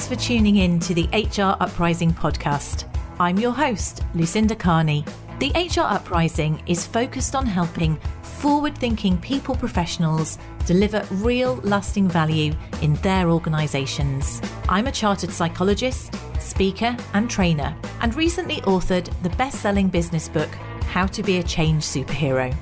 Thanks for tuning in to the HR Uprising podcast. I'm your host, Lucinda Carney. The HR Uprising is focused on helping forward-thinking people professionals deliver real lasting value in their organisations. I'm a chartered psychologist, speaker and trainer, and recently authored the best-selling business book, How to Be a Change Superhero.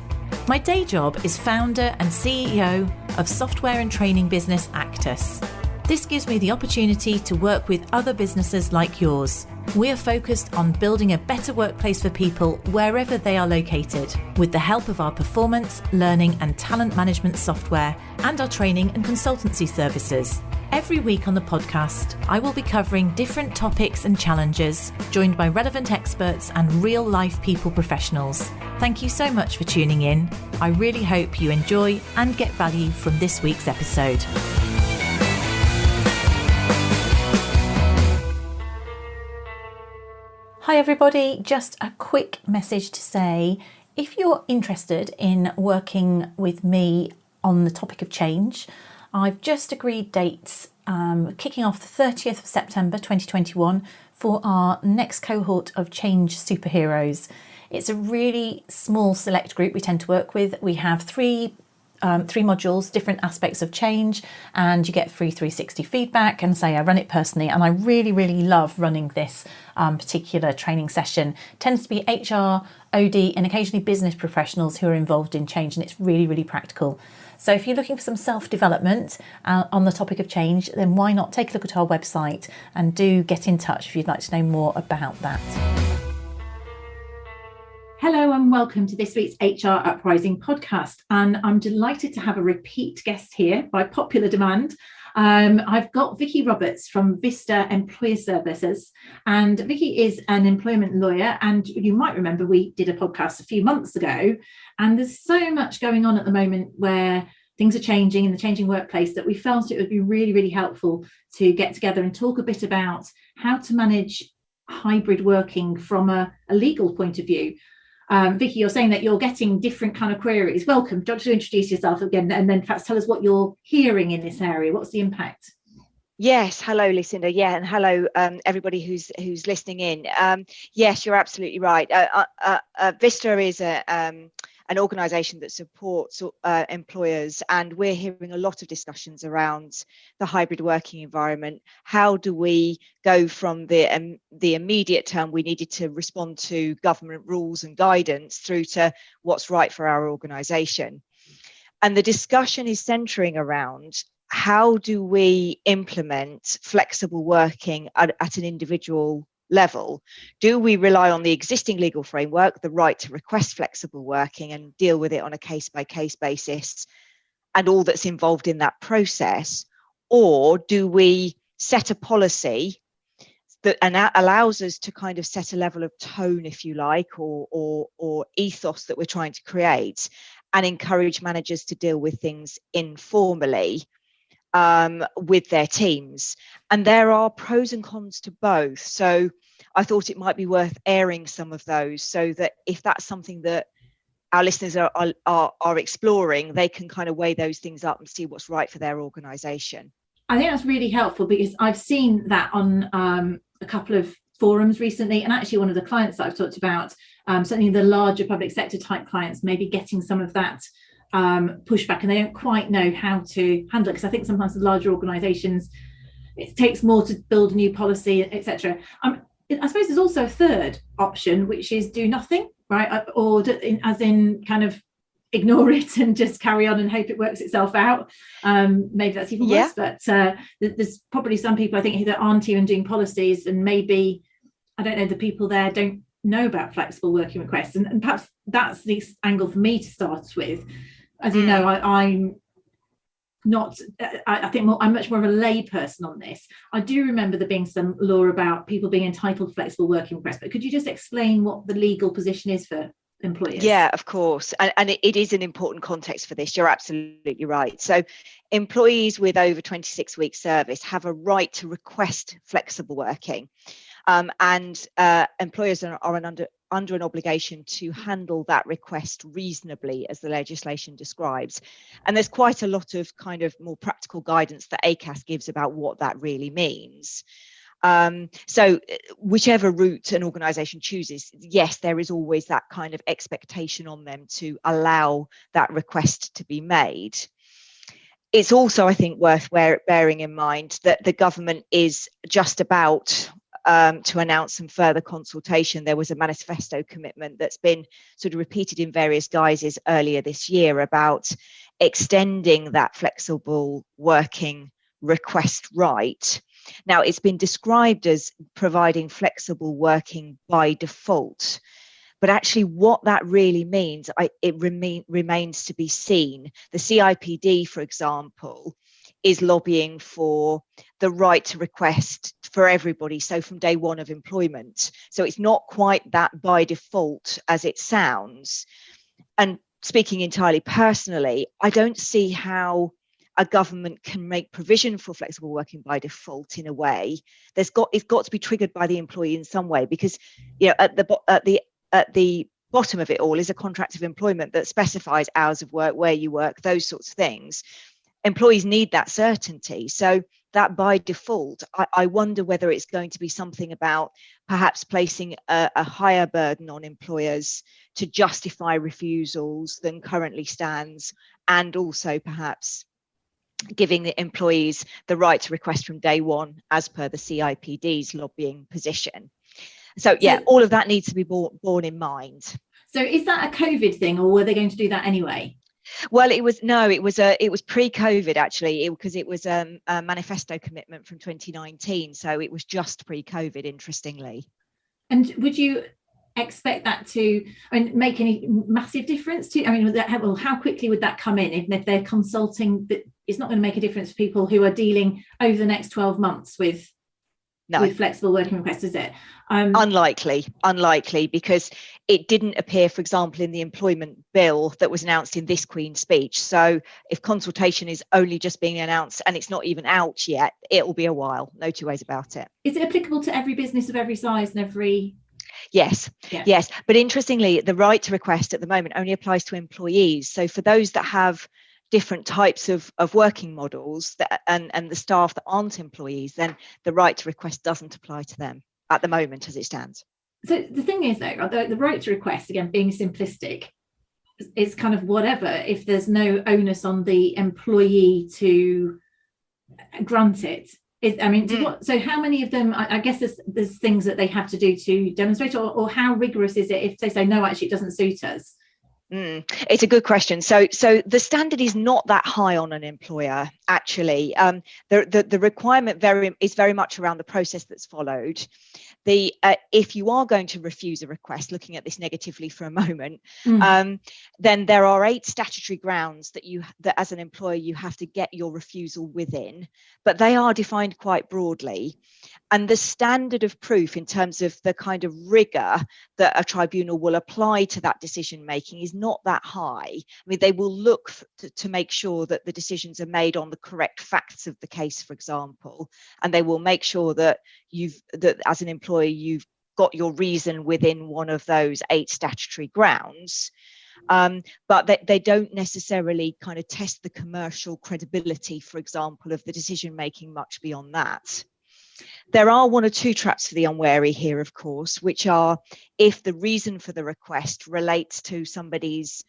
My day job is founder and CEO of software and training business Actus. This gives me the opportunity to work with other businesses like yours. We are focused on building a better workplace for people wherever they are located, with the help of our performance, learning and talent management software and our training and consultancy services. Every week on the podcast, I will be covering different topics and challenges, joined by relevant experts and real-life people professionals. Thank you so much for tuning in. I really hope you enjoy and get value from this week's episode. Hi everybody, just a quick message to say, if you're interested in working with me on the topic of change, I've just agreed dates kicking off the 30th of September 2021 for our next cohort of Change Superheroes. It's a really small select group we tend to work with. We have three modules, different aspects of change, and you get free 360 feedback. And I run it personally, and I really, really love running this particular training session. It tends to be HR, OD, and occasionally business professionals who are involved in change, and it's really, really practical. So if you're looking for some self-development on the topic of change, then why not take a look at our website and do get in touch if you'd like to know more about that. Hello and welcome to this week's HR Uprising podcast, and I'm delighted to have a repeat guest here by popular demand. I've got Vicky Roberts from Vista Employer Services, and Vicky is an employment lawyer, and you might remember we did a podcast a few months ago, and there's so much going on at the moment where things are changing in the changing workplace that we felt it would be really, really helpful to get together and talk a bit about how to manage hybrid working from a legal point of view. Vicky, you're saying that you're getting different kind of queries. Welcome. Do you want to introduce yourself again and then perhaps tell us what you're hearing in this area? What's the impact? Yes, hello Lucinda. Yeah, and hello everybody who's listening in. Yes, you're absolutely right. Vista is an organisation that supports employers, and we're hearing a lot of discussions around the hybrid working environment. How do we go from the immediate term we needed to respond to government rules and guidance through to what's right for our organisation? And the discussion is centering around how do we implement flexible working at an individual level? Do we rely on the existing legal framework, the right to request flexible working, and deal with it on a case-by-case basis and all that's involved in that process? Or do we set a policy that allows us to kind of set a level of tone, if you like, or ethos that we're trying to create, and encourage managers to deal with things informally with their teams? And there are pros and cons to both. So I thought it might be worth airing some of those, so that if that's something that our listeners are exploring, they can kind of weigh those things up and see what's right for their organisation. I think that's really helpful, because I've seen that on a couple of forums recently, and actually one of the clients that I've talked about, certainly the larger public sector type clients, maybe getting some of that pushback, and they don't quite know how to handle it, because I think sometimes the larger organisations, it takes more to build a new policy, etc. I suppose there's also a third option, which is do nothing, right? Or as in kind of ignore it and just carry on and hope it works itself out. Maybe that's even worse, but there's probably some people I think that aren't even doing policies, and maybe, I don't know, the people there don't know about flexible working requests, and perhaps that's the angle for me to start with. As you know, I'm not, I think I'm much more of a lay person on this. I do remember there being some law about people being entitled to flexible working requests, but could you just explain what the legal position is for employers? Yeah, of course. And it is an important context for this. You're absolutely right. So employees with over 26 weeks service have a right to request flexible working. And employers are under an obligation to handle that request reasonably, as the legislation describes. And there's quite a lot of kind of more practical guidance that ACAS gives about what that really means. So whichever route an organisation chooses, yes, there is always that kind of expectation on them to allow that request to be made. It's also, I think, worth bearing in mind that the government is just about to announce some further consultation. There was a manifesto commitment that's been sort of repeated in various guises earlier this year about extending that flexible working request right. Now, it's been described as providing flexible working by default, but actually what that really means, remains to be seen. The CIPD, for example, is lobbying for the right to request for everybody, so from day one of employment. So it's not quite that by default as it sounds. And speaking entirely personally, I don't see how a government can make provision for flexible working by default in a way. It's got to be triggered by the employee in some way, because at the bottom of it all is a contract of employment that specifies hours of work, where you work, those sorts of things. Employees need that certainty. So that by default, I wonder whether it's going to be something about perhaps placing a higher burden on employers to justify refusals than currently stands, and also perhaps giving the employees the right to request from day one as per the CIPD's lobbying position. So yeah, all of that needs to be borne in mind. So is that a COVID thing, or were they going to do that anyway? Well, it was pre-COVID actually, because it was a manifesto commitment from 2019. So it was just pre-COVID, interestingly. And would you expect that to make any massive difference to, how quickly would that come in if they're consulting? That it's not going to make a difference for people who are dealing over the next 12 months with flexible working requests, is it? Unlikely, because it didn't appear, for example, in the employment bill that was announced in this Queen's speech. So if consultation is only just being announced and it's not even out yet, it will be a while. No two ways about it. Is it applicable to every business of every size and every? Yes. But interestingly, the right to request at the moment only applies to employees. So for those that have different types of working models and the staff that aren't employees, then the right to request doesn't apply to them at the moment as it stands. So the thing is, though, the right to request, again, being simplistic, is kind of whatever if there's no onus on the employee to grant it. So how many of them, I guess there's things that they have to do to demonstrate, or how rigorous is it if they say, no, actually it doesn't suit us? It's a good question. So the standard is not that high on an employer, actually. The requirement is very much around the process that's followed. If you are going to refuse a request, looking at this negatively for a moment, then there are 8 statutory grounds that as an employer you have to get your refusal within, but they are defined quite broadly. And the standard of proof in terms of the kind of rigour that a tribunal will apply to that decision making is not that high. They will look to make sure that the decisions are made on the correct facts of the case, for example, and they will make sure that as an employer you've got your reason within one of those 8 statutory grounds. But they don't necessarily kind of test the commercial credibility, for example, of the decision making much beyond that. There are 1 or 2 traps for the unwary here, of course, which are if the reason for the request relates to somebody's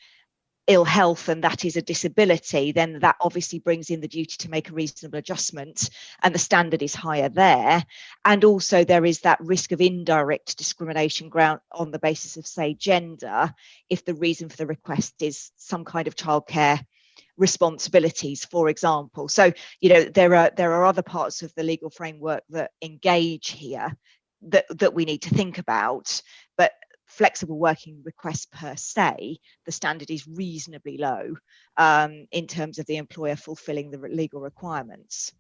ill health and that is a disability, then that obviously brings in the duty to make a reasonable adjustment, and the standard is higher there. And also there is that risk of indirect discrimination ground on the basis of, say, gender, if the reason for the request is some kind of childcare responsibilities, for example. So there are other parts of the legal framework that engage here that we need to think about, but flexible working requests per se, the standard is reasonably low in terms of the employer fulfilling the legal requirements.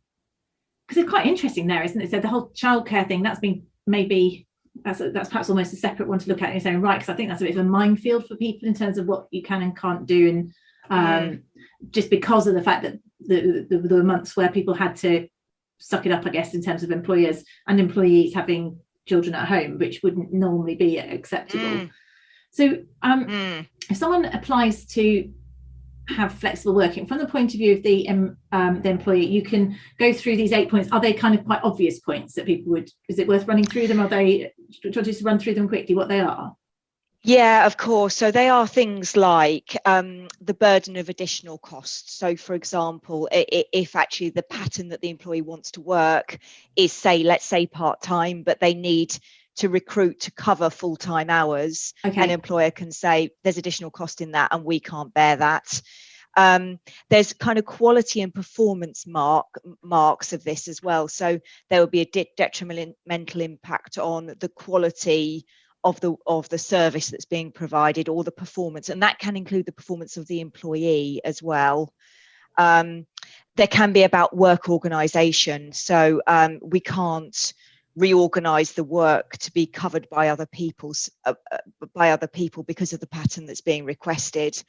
Because it's quite interesting there, isn't it? So the whole childcare thing, that's been that's perhaps almost a separate one to look at in its own right, because I think that's a bit of a minefield for people in terms of what you can and can't do, and just because of the fact that there were months where people had to suck it up, I guess, in terms of employers and employees having children at home, which wouldn't normally be acceptable. So if someone applies to have flexible working, from the point of view of the employee, you can go through these 8 points. Are they kind of quite obvious points that people would, is it worth running through them? Do you want to just run through them quickly, what they are? Yeah, of course. So they are things like the burden of additional costs. So, for example, if actually the pattern that the employee wants to work is, let's say part-time, but they need to recruit to cover full-time hours, an employer can say there's additional cost in that and we can't bear that. There's kind of quality and performance marks of this as well. So there will be a detrimental impact on the quality of the service that's being provided, or the performance, and that can include the performance of the employee as well. There can be about work organisation. So we can't reorganize the work to be covered by other people because of the pattern that's being requested,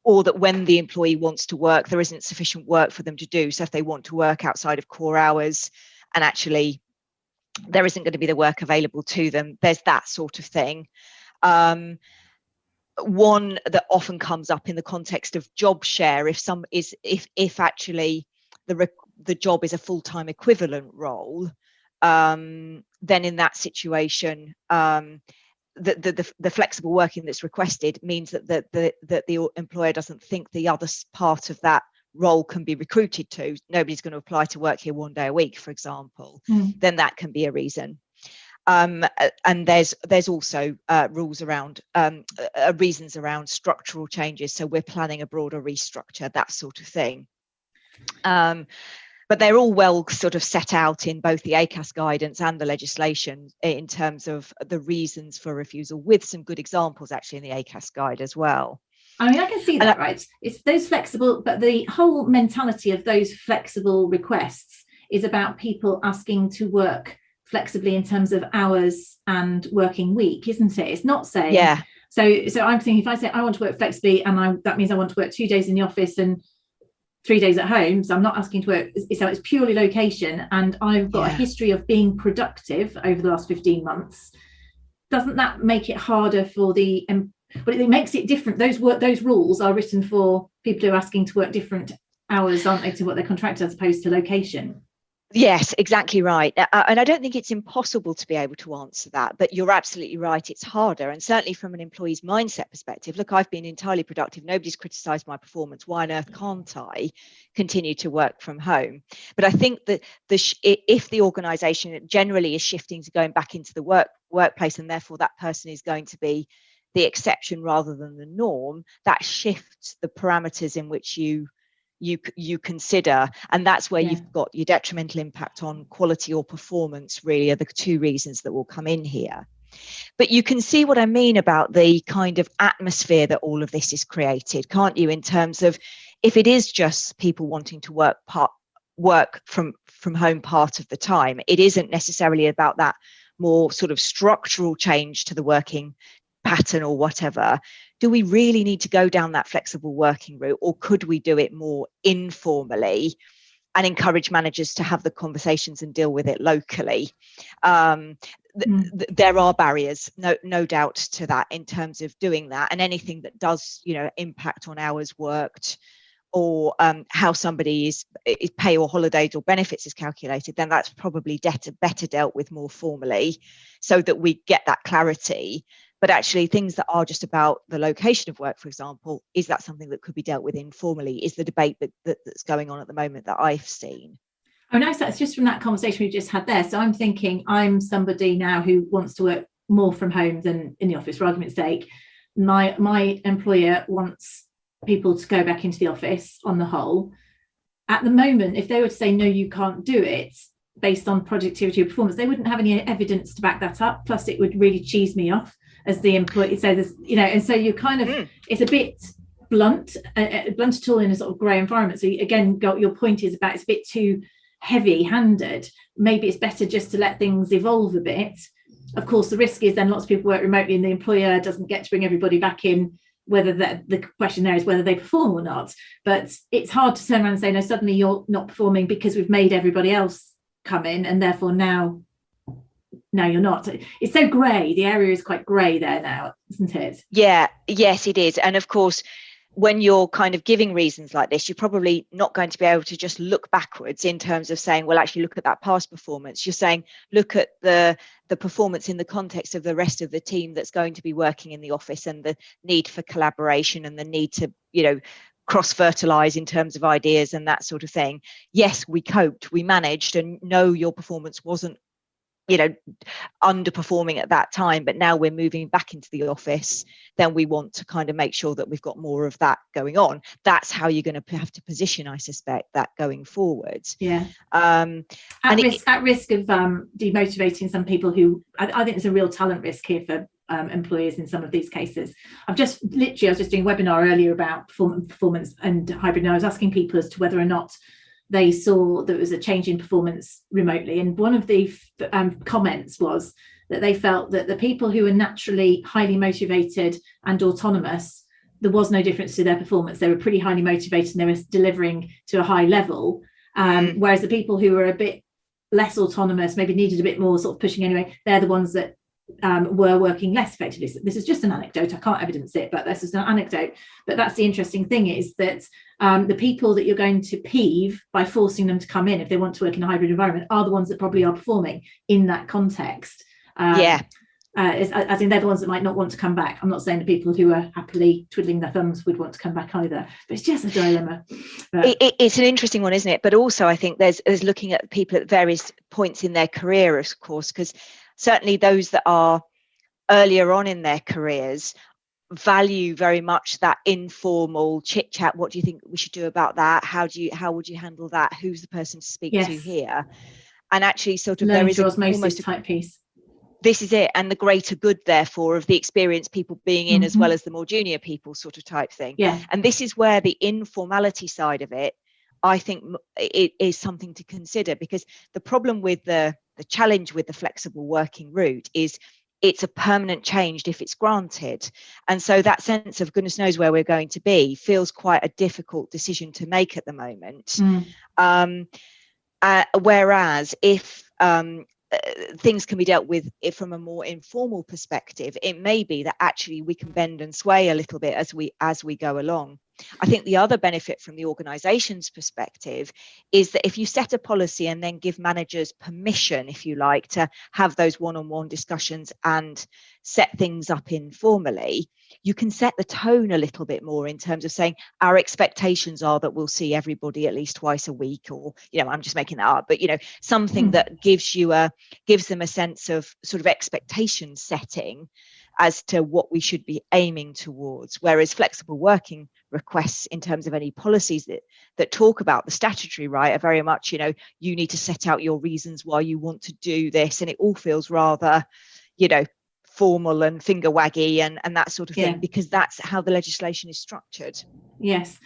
or that when the employee wants to work, there isn't sufficient work for them to do. So if they want to work outside of core hours and actually there isn't going to be the work available to them, there's that sort of thing. One that often comes up in the context of job share, if actually the job is a full-time equivalent role, then in that situation, the flexible working that's requested means that the employer doesn't think the other part of that role can be recruited to. Nobody's going to apply to work here 1 day a week, for example. Then that can be a reason. And there's also rules around reasons around structural changes. So we're planning a broader restructure, that sort of thing. But they're all well sort of set out in both the Actus guidance and the legislation in terms of the reasons for refusal, with some good examples actually in the Actus guide as well. I mean, I can see that, right? It's those flexible, but the whole mentality of those flexible requests is about people asking to work flexibly in terms of hours and working week, isn't it? It's not saying, so I'm thinking, if I say I want to work flexibly, and that means I want to work 2 days in the office and 3 days at home, so I'm not asking to work, so it's purely location, and I've got a history of being productive over the last 15 months. Doesn't that make it harder for the, but it makes it different? Those rules are written for people who are asking to work different hours, aren't they, to what they're contracted, as opposed to location? Yes, exactly right. And I don't think it's impossible to be able to answer that, but you're absolutely right. It's harder. And certainly from an employee's mindset perspective, look, I've been entirely productive. Nobody's criticised my performance. Why on earth can't I continue to work from home? But I think that if the organisation generally is shifting to going back into the workplace, and therefore that person is going to be the exception rather than the norm, that shifts the parameters in which you consider, and that's where you've got your detrimental impact on quality or performance. Really are the two reasons that will come in here. But you can see what I mean about the kind of atmosphere that all of this is created, can't you, in terms of if it is just people wanting to work from home part of the time, it isn't necessarily about that more sort of structural change to the working pattern or whatever. Do we really need to go down that flexible working route, or could we do it more informally and encourage managers to have the conversations and deal with it locally? There are barriers, no doubt to that, in terms of doing that, and anything that does, impact on hours worked, or how somebody is pay or holidays or benefits is calculated, then that's probably better dealt with more formally, so that we get that clarity. But actually things that are just about the location of work, for example, is that something that could be dealt with informally, is the debate that's going on at the moment that I've seen. Oh, nice. That's just from that conversation we just had there. So I'm thinking I'm somebody now who wants to work more from home than in the office, for argument's sake. My employer wants people to go back into the office on the whole. At the moment, if they were to say, no, you can't do it based on productivity or performance, they wouldn't have any evidence to back that up. Plus, it would really cheese me off as the employee. So there's, and so you kind of, it's a bit blunt at all in a sort of grey environment. So again, your point is about, it's a bit too heavy-handed. Maybe it's better just to let things evolve a bit. Of course, the risk is then lots of people work remotely and the employer doesn't get to bring everybody back in, whether the question there is whether they perform or not. But it's hard to turn around and say, no, suddenly you're not performing because we've made everybody else come in, and therefore now no, you're not. It's so grey. The area is quite grey there now, isn't it? Yeah, yes, it is. And of course, when you're kind of giving reasons like this, you're probably not going to be able to just look backwards in terms of saying, well, actually look at that past performance. You're saying, look at the performance in the context of the rest of the team that's going to be working in the office, and the need for collaboration and the need to, cross-fertilize in terms of ideas and that sort of thing. Yes, we coped, we managed, and no, your performance wasn't underperforming at that time, but now we're moving back into the office, then we want to kind of make sure that we've got more of that going on. That's how you're going to have to position, I suspect, that going forward. Yeah. At risk of demotivating some people who, I think there's a real talent risk here for employers in some of these cases. I was just doing a webinar earlier about performance and hybrid, and I was asking people as to whether or not they saw there was a change in performance remotely, and one of the comments was that they felt that the people who were naturally highly motivated and autonomous, there was no difference to their performance. They were pretty highly motivated and they were delivering to a high level, whereas the people who were a bit less autonomous, maybe needed a bit more sort of pushing anyway, they're the ones that were working less effectively. So this is just an anecdote, I can't evidence it, but this is an anecdote. But that's the interesting thing, is that the people that you're going to peeve by forcing them to come in if they want to work in a hybrid environment are the ones that probably are performing in that context. As in, they're the ones that might not want to come back. I'm not saying the people who are happily twiddling their thumbs would want to come back either, but it's just a dilemma. It's an interesting one, isn't it? But also I think there's looking at people at various points in their career, of course, because certainly those that are earlier on in their careers value very much that informal chit chat. What do you think we should do about that? How would you handle that? Who's the person to speak to here? And actually sort of there is almost a type piece. This is it, and the greater good, therefore, of the experienced people being in as well as the more junior people, sort of type thing. Yeah. And this is where the informality side of it, I think, it is something to consider, because the problem with the challenge with the flexible working route is it's a permanent change if it's granted. And so that sense of goodness knows where we're going to be feels quite a difficult decision to make at the moment. Whereas if things can be dealt with from a more informal perspective, it may be that actually we can bend and sway a little bit as we go along. I think the other benefit from the organisation's perspective is that if you set a policy and then give managers permission, if you like, to have those one-on-one discussions and set things up informally, you can set the tone a little bit more in terms of saying our expectations are that we'll see everybody at least twice a week, or I'm just making that up, but something that gives them a sense of sort of expectation setting as to what we should be aiming towards. Whereas flexible working requests in terms of any policies that talk about the statutory right are very much, you need to set out your reasons why you want to do this, and it all feels rather, formal and finger waggy and that sort of thing, because that's how the legislation is structured. Yes.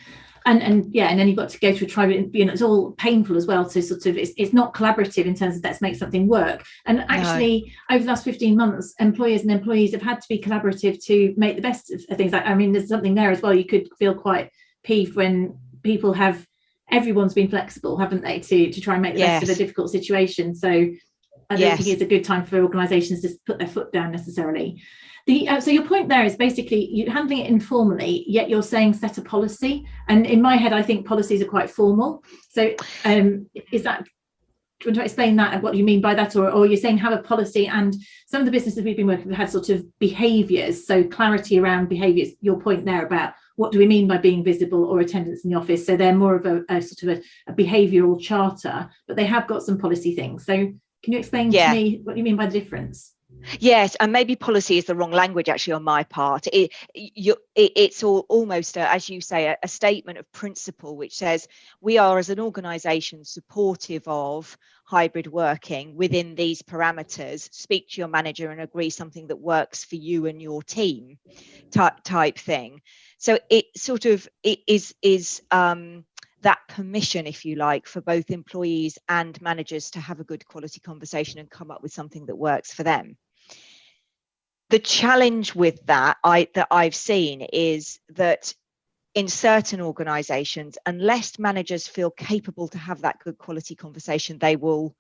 And then you've got to go to a tribunal. It's all painful as well. So sort of, it's not collaborative in terms of let's make something work. And actually, over the last 15 months, employers and employees have had to be collaborative to make the best of things. There's something there as well. You could feel quite peeved when everyone's been flexible, haven't they, to try and make the best of a difficult situation. So I don't think it's a good time for organisations to put their foot down necessarily. So your point there is basically you're handling it informally, yet you're saying set a policy. And in my head, I think policies are quite formal. So is that, do you want to explain that and what you mean by that? Or you're saying have a policy, and some of the businesses we've been working with had sort of behaviours. So clarity around behaviours, your point there about what do we mean by being visible or attendance in the office. So they're more of a sort of a behavioural charter, but they have got some policy things. So can you explain to me what you mean by the difference? Yes, and maybe policy is the wrong language actually on my part. It's almost, as you say, a statement of principle which says we are as an organisation supportive of hybrid working within these parameters. Speak to your manager and agree something that works for you and your team, type thing. So it sort of is that permission, if you like, for both employees and managers to have a good quality conversation and come up with something that works for them. The challenge with that I've seen is that in certain organisations, unless managers feel capable to have that good quality conversation, they will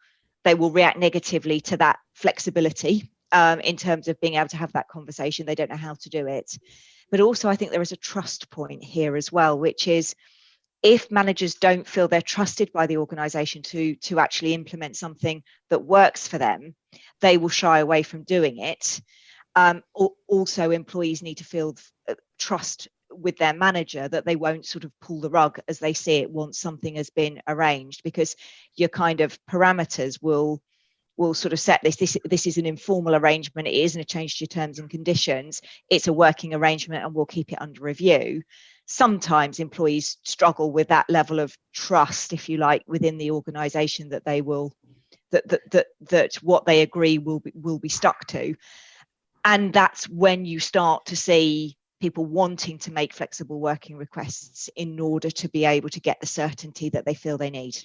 they will react negatively to that flexibility in terms of being able to have that conversation. They don't know how to do it. But also I think there is a trust point here as well, which is if managers don't feel they're trusted by the organisation to actually implement something that works for them, they will shy away from doing it. Also, employees need to feel trust with their manager that they won't sort of pull the rug as they see it once something has been arranged, because your kind of parameters will sort of set this is an informal arrangement, it isn't a change to your terms and conditions, it's a working arrangement and we'll keep it under review. Sometimes employees struggle with that level of trust, if you like, within the organisation that they will that what they agree will be stuck to. And that's when you start to see people wanting to make flexible working requests in order to be able to get the certainty that they feel they need.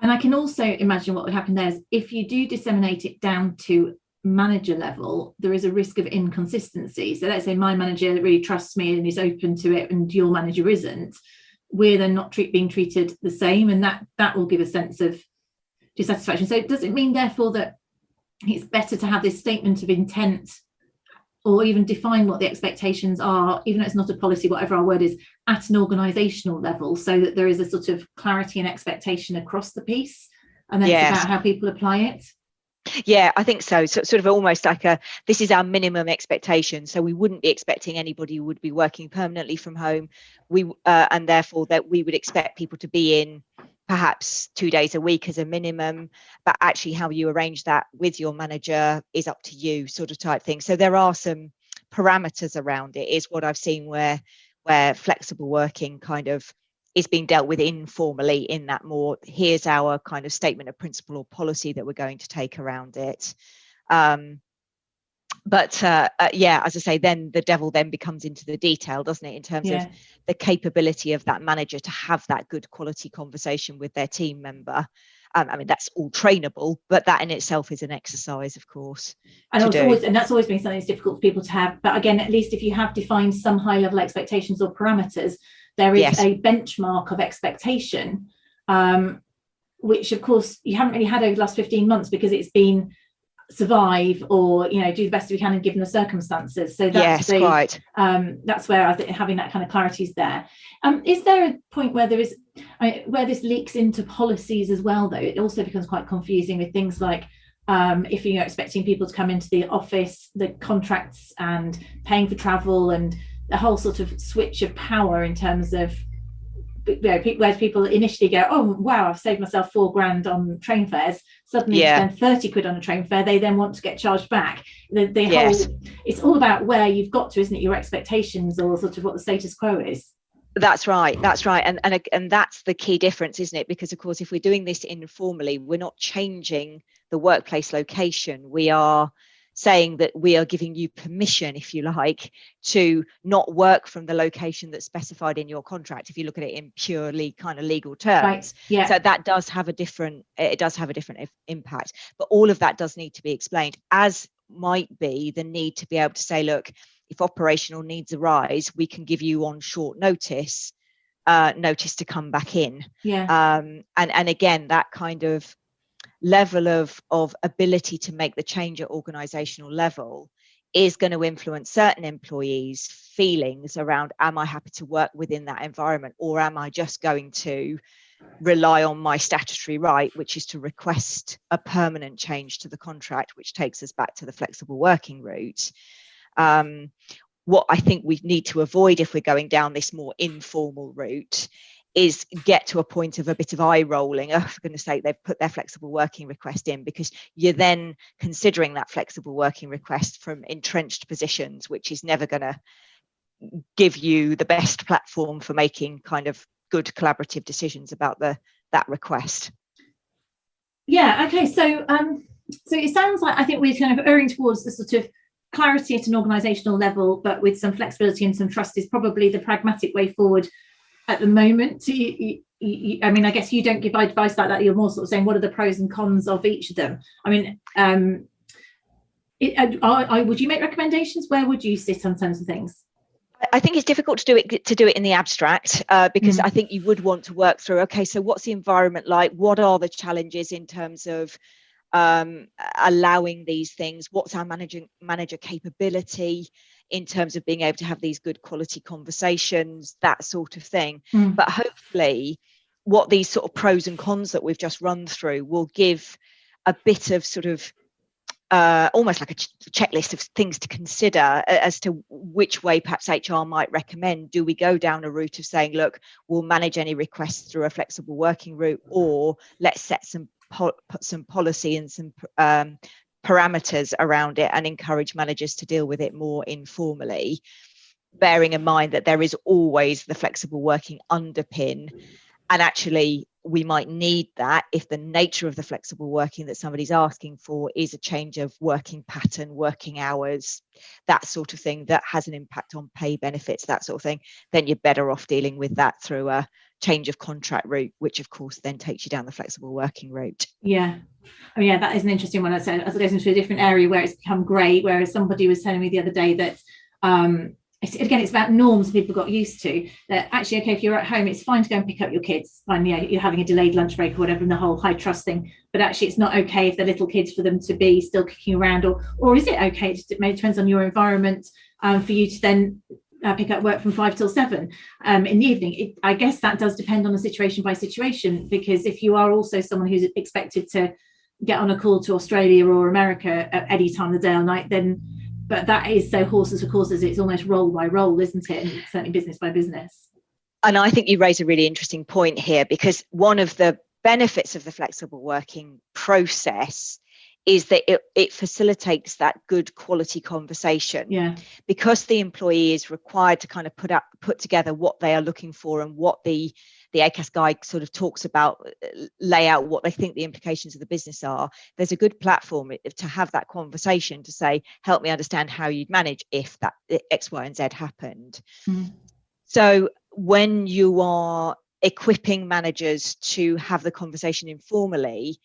And I can also imagine what would happen there is if you do disseminate it down to manager level, there is a risk of inconsistency. So let's say my manager really trusts me and is open to it and your manager isn't, we're then not being treated the same, and that will give a sense of dissatisfaction. So does it mean therefore that it's better to have this statement of intent or even define what the expectations are, even though it's not a policy, whatever our word is, at an organisational level, so that there is a sort of clarity and expectation across the piece, and then it's about how people apply it? Yeah, I think so. So sort of almost like this is our minimum expectation. So we wouldn't be expecting anybody who would be working permanently from home. And therefore that we would expect people to be in perhaps 2 days a week as a minimum, but actually how you arrange that with your manager is up to you, sort of type thing. So there are some parameters around it, is what I've seen where flexible working kind of is being dealt with informally, in that more, here's our kind of statement of principle or policy that we're going to take around it. But as I say, then the devil then becomes into the detail, doesn't it, in terms of the capability of that manager to have that good quality conversation with their team member. I mean, that's all trainable, but that in itself is an exercise, of course. And that's always been something that's difficult for people to have. But again, at least if you have defined some high level expectations or parameters, there is a benchmark of expectation, which of course you haven't really had over the last 15 months because it's been survive or do the best we can given the circumstances. So that's that's where I think having that kind of clarity is there. Is there a point where where this leaks into policies as well, though? It also becomes quite confusing with things like if you're expecting people to come into the office, the contracts and paying for travel and the whole sort of switch of power in terms of whereas people initially go, oh wow, I've saved myself £4,000 on train fares, suddenly spend 30 quid on a train fare, they then want to get charged back. The whole, it's all about where you've got to, isn't it, your expectations or sort of what the status quo is. That's right, and that's the key difference, isn't it? Because of course if we're doing this informally, we're not changing the workplace location, we are saying that we are giving you permission, if you like, to not work from the location that's specified in your contract, if you look at it in purely kind of legal terms. Right. Yeah. So that does have a different impact, but all of that does need to be explained, as might be the need to be able to say, look, if operational needs arise, we can give you on short notice to come back in. And again, that kind of level of ability to make the change at organizational level is going to influence certain employees' feelings around, am I happy to work within that environment, or am I just going to rely on my statutory right, which is to request a permanent change to the contract, which takes us back to the flexible working route. What I think we need to avoid if we're going down this more informal route is get to a point of a bit of eye rolling. Oh, for goodness sake, they've put their flexible working request in, because you're then considering that flexible working request from entrenched positions, which is never going to give you the best platform for making kind of good collaborative decisions about that request. Yeah, okay, so it sounds like I think we're kind of erring towards the sort of clarity at an organisational level, but with some flexibility and some trust is probably the pragmatic way forward at the moment. I mean, I guess you don't give advice like that. You're more sort of saying what are the pros and cons of each of them. I mean, would you make recommendations? Where would you sit on terms of things? I think it's difficult to do it in the abstract because I think you would want to work through, okay, so what's the environment like? What are the challenges in terms of allowing these things, what's our manager capability in terms of being able to have these good quality conversations, that sort of thing. But hopefully what these sort of pros and cons that we've just run through will give a bit of sort of almost like a checklist of things to consider as to which way perhaps HR might recommend. Do we go down a route of saying, look, we'll manage any requests through a flexible working route, or let's set some policy and some parameters around it and encourage managers to deal with it more informally, bearing in mind that there is always the flexible working underpin. And actually, we might need that if the nature of the flexible working that somebody's asking for is a change of working pattern, working hours, that sort of thing that has an impact on pay, benefits, that sort of thing, then you're better off dealing with that through a change of contract route, which of course then takes you down the flexible working route. Yeah. Oh yeah, that is an interesting one. As it goes into a different area where it's become grey, whereas somebody was telling me the other day that it's about norms people got used to, that actually, okay, if you're at home, it's fine to go and pick up your kids, fine, yeah, you're having a delayed lunch break or whatever, and the whole high trust thing, but actually it's not okay if they're little kids for them to be still kicking around, or is it okay? It depends on your environment, for you to then pick up work from 5 till 7 in the evening. I guess that does depend on a situation by situation, because if you are also someone who's expected to get on a call to Australia or America at any time of the day or night, then, but that is so horses for courses, it's almost role by role, isn't it? And certainly business by business. And I think you raise a really interesting point here, because one of the benefits of the flexible working process is that it facilitates that good quality conversation. Yeah. Because the employee is required to kind of put together what they are looking for and what the ACAS guide sort of talks about, lay out what they think the implications of the business are. There's a good platform to have that conversation to say, help me understand how you'd manage if that X, Y, and Z happened. So when you are equipping managers to have the conversation informally,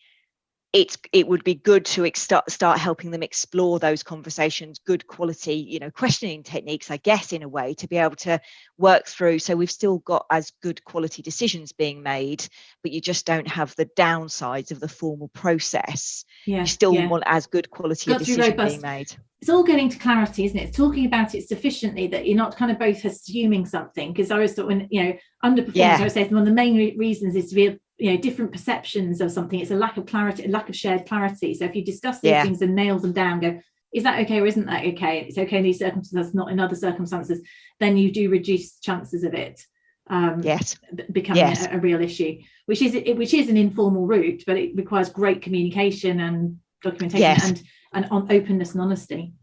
it would be good to start helping them explore those conversations, good quality, questioning techniques, I guess, in a way, to be able to work through. So we've still got as good quality decisions being made, but you just don't have the downsides of the formal process. You still want as good quality a decision being made. It's all getting to clarity, isn't it? It's talking about it sufficiently that you're not kind of both assuming something. Because I always thought when, underperformance, I would say one of the main reasons is to be different perceptions of something. It's a lack of clarity, a lack of shared clarity. So if you discuss these things and nail them down, go, is that okay or isn't that okay? It's okay in these circumstances, not in other circumstances. Then you do reduce chances of it becoming a real issue, which is an informal route, but it requires great communication and documentation and on openness and honesty.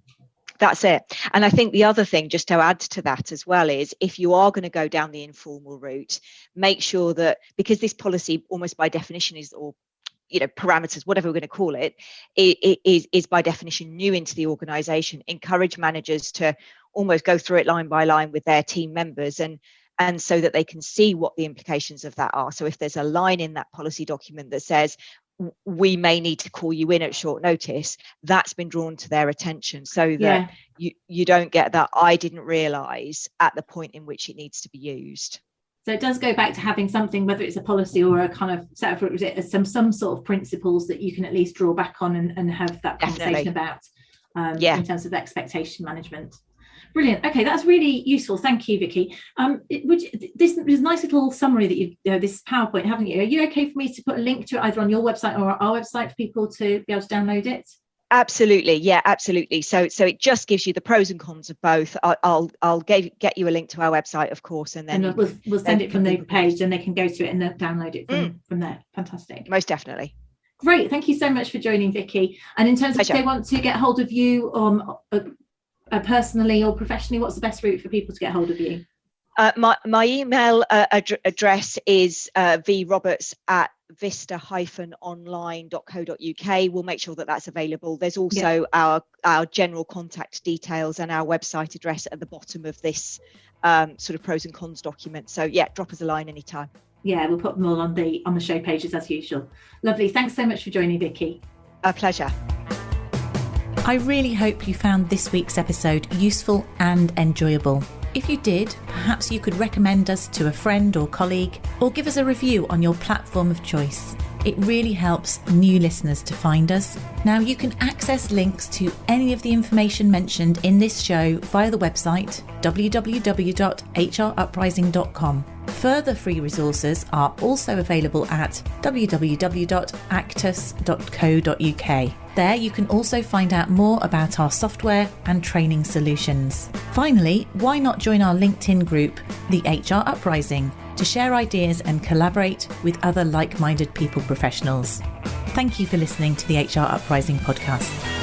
That's it. And I think the other thing, just to add to that as well, is if you are going to go down the informal route, make sure that, because this policy almost by definition is, or parameters, whatever we're going to call it is by definition new into the organisation, encourage managers to almost go through it line by line with their team members, and so that they can see what the implications of that are. So if there's a line in that policy document that says, we may need to call you in at short notice, that's been drawn to their attention, so that you don't get that I didn't realise at the point in which it needs to be used. So it does go back to having something, whether it's a policy or a kind of set of some sort of principles that you can at least draw back on and have that conversation about in terms of expectation management. Brilliant. Okay, that's really useful. Thank you, Vicky. This is a nice little summary that this PowerPoint, haven't you? Are you okay for me to put a link to it either on your website or our website for people to be able to download it? Absolutely, absolutely. So it just gives you the pros and cons of both. I'll get you a link to our website, of course, and then we'll send it from the page, and they can go to it and download it from there. Fantastic. Most definitely. Great. Thank you so much for joining, Vicky. And in terms of if they want to get hold of you personally or professionally, what's the best route for people to get hold of you? My email address is vroberts@vista-online.co.uk. We'll make sure that that's available. There's also our general contact details and our website address at the bottom of this sort of pros and cons document. So drop us a line anytime. We'll put them all on the show pages as usual. Lovely. Thanks so much for joining, Vicky. A pleasure. I really hope you found this week's episode useful and enjoyable. If you did, perhaps you could recommend us to a friend or colleague, or give us a review on your platform of choice. It really helps new listeners to find us. Now, you can access links to any of the information mentioned in this show via the website www.hruprising.com. Further free resources are also available at www.actus.co.uk. There you can also find out more about our software and training solutions. Finally, why not join our LinkedIn group, the HR Uprising, to share ideas and collaborate with other like-minded people professionals. Thank you for listening to the HR Uprising podcast.